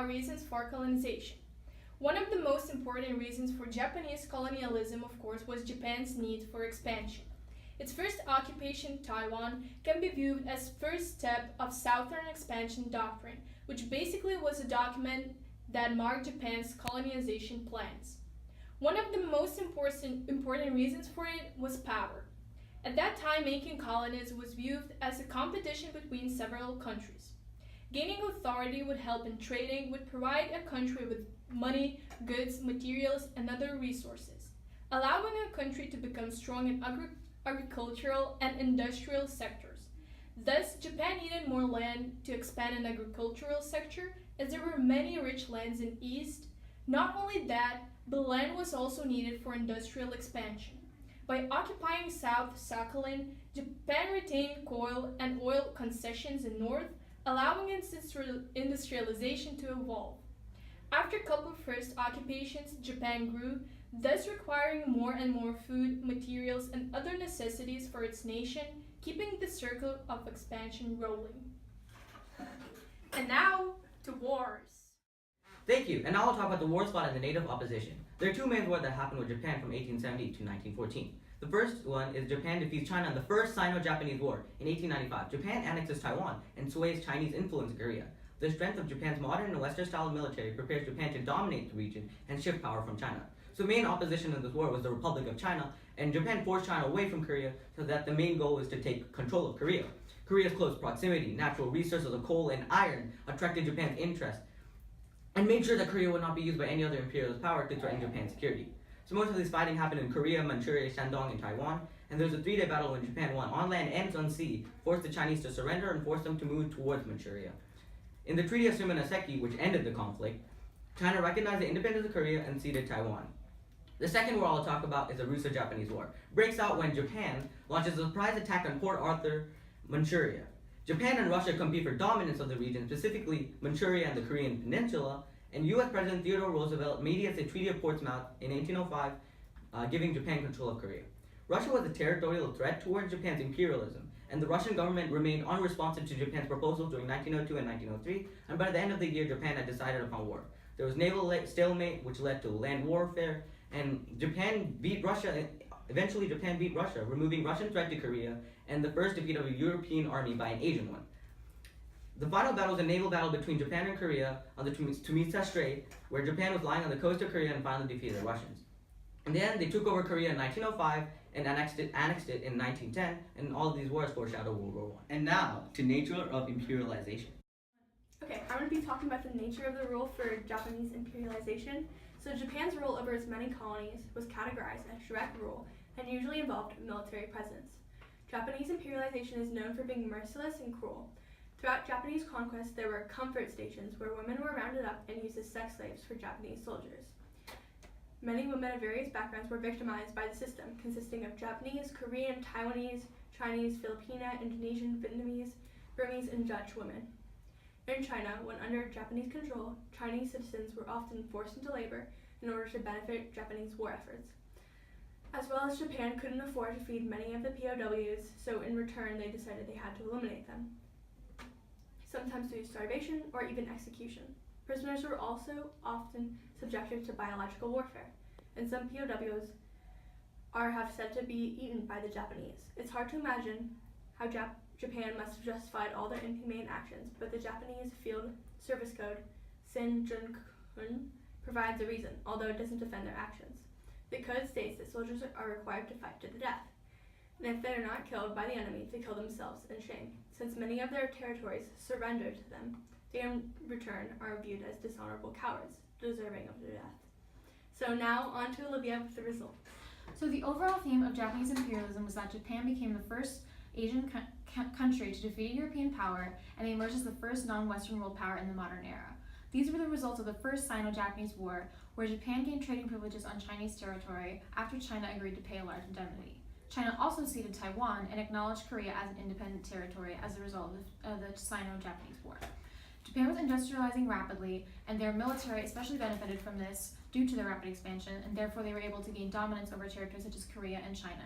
are reasons for colonization. One of the most important reasons for Japanese colonialism, of course, was Japan's need for expansion. Its first occupation, Taiwan, can be viewed as first step of Southern Expansion Doctrine, which basically was a document that marked Japan's colonization plans. One of the most important reasons for it was power. At that time, making colonies was viewed as a competition between several countries. Gaining authority would help in trading, would provide a country with money, goods, materials, and other resources, allowing a country to become strong in agricultural and industrial sectors. Thus, Japan needed more land to expand in agricultural sector as there were many rich lands in East. Not only that, but land was also needed for industrial expansion. By occupying South Sakhalin, Japan retained coal and oil concessions in North, allowing industrialization to evolve. After a couple of first occupations, Japan grew, thus requiring more and more food, materials, and other necessities for its nation, keeping the circle of expansion rolling. And now, to wars. Thank you, and now I'll talk about the wars fought in the native opposition. There are two main wars that happened with Japan from 1870 to 1914. The first one is Japan defeats China in the First Sino-Japanese War in 1895. Japan annexes Taiwan and sways Chinese influence in Korea. The strength of Japan's modern and Western-style military prepares Japan to dominate the region and shift power from China. So main opposition in this war was the Republic of China, and Japan forced China away from Korea so that the main goal was to take control of Korea. Korea's close proximity, natural resources of coal and iron attracted Japan's interest and made sure that Korea would not be used by any other imperialist power to threaten Japan's security. So most of this fighting happened in Korea, Manchuria, Shandong, and Taiwan, and there was a three-day battle when Japan won on land and on sea, forced the Chinese to surrender and forced them to move towards Manchuria. In the Treaty of Shimonoseki, which ended the conflict, China recognized the independence of Korea and ceded Taiwan. The second war I'll talk about is the Russo-Japanese War. It breaks out when Japan launches a surprise attack on Port Arthur, Manchuria. Japan and Russia compete for dominance of the region, specifically Manchuria and the Korean Peninsula, and U.S. President Theodore Roosevelt mediates a Treaty of Portsmouth in 1805, giving Japan control of Korea. Russia was a territorial threat towards Japan's imperialism, and the Russian government remained unresponsive to Japan's proposals during 1902 and 1903, and by the end of the year, Japan had decided upon war. There was naval stalemate, which led to land warfare, and eventually Japan beat Russia, removing Russian threat to Korea, and the first defeat of a European army by an Asian one. The final battle was a naval battle between Japan and Korea on the Tumisa Strait, where Japan was lying on the coast of Korea and finally defeated the Russians. In the end, they took over Korea in 1905 and annexed it in 1910, and all of these wars foreshadowed World War I. And now, to nature of imperialization. Okay, I'm going to be talking about the nature of the rule for Japanese imperialization. So Japan's rule over its many colonies was categorized as direct rule and usually involved military presence. Japanese imperialization is known for being merciless and cruel. Throughout Japanese conquest, there were comfort stations where women were rounded up and used as sex slaves for Japanese soldiers. Many women of various backgrounds were victimized by the system, consisting of Japanese, Korean, Taiwanese, Chinese, Filipino, Indonesian, Vietnamese, Burmese, and Dutch women. In China, when under Japanese control, Chinese citizens were often forced into labor in order to benefit Japanese war efforts. As well as Japan couldn't afford to feed many of the POWs, so in return they decided they had to eliminate them, sometimes through starvation or even execution. Prisoners were also often subjected to biological warfare, and some POWs have said to be eaten by the Japanese. It's hard to imagine how Japan must have justified all their inhumane actions, but the Japanese Field Service Code, Sinjunkun, provides a reason, although it doesn't defend their actions. The code states that soldiers are required to fight to the death, and if they are not killed by the enemy, they kill themselves in shame. Since many of their territories surrendered to them, they in return are viewed as dishonorable cowards, deserving of their death. So now on to Olivia with the results. So the overall theme of Japanese imperialism was that Japan became the first Asian country to defeat a European power and emerged as the first non-Western world power in the modern era. These were the results of the First Sino-Japanese War, where Japan gained trading privileges on Chinese territory after China agreed to pay a large indemnity. China also ceded Taiwan and acknowledged Korea as an independent territory as a result of the Sino-Japanese War. Japan was industrializing rapidly, and their military especially benefited from this due to their rapid expansion, and therefore they were able to gain dominance over territories such as Korea and China.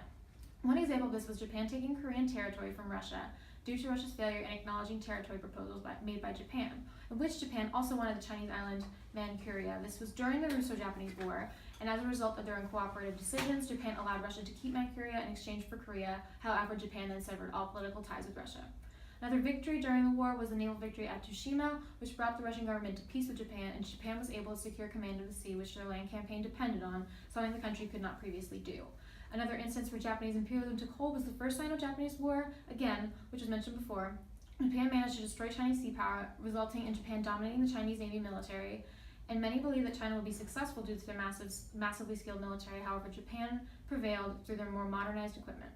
One example of this was Japan taking Korean territory from Russia due to Russia's failure in acknowledging territory proposals made by Japan, in which Japan also wanted the Chinese island Manchuria. This was during the Russo-Japanese War, and as a result of their uncooperative decisions, Japan allowed Russia to keep Manchuria in exchange for Korea. However, Japan then severed all political ties with Russia. Another victory during the war was the naval victory at Tsushima, which brought the Russian government to peace with Japan, and Japan was able to secure command of the sea, which their land campaign depended on, something the country could not previously do. Another instance where Japanese imperialism took hold was the First Sino-Japanese War, again, which was mentioned before. Japan managed to destroy Chinese sea power, resulting in Japan dominating the Chinese Navy military, and many believe that China would be successful due to their massively skilled military. However, Japan prevailed through their more modernized equipment.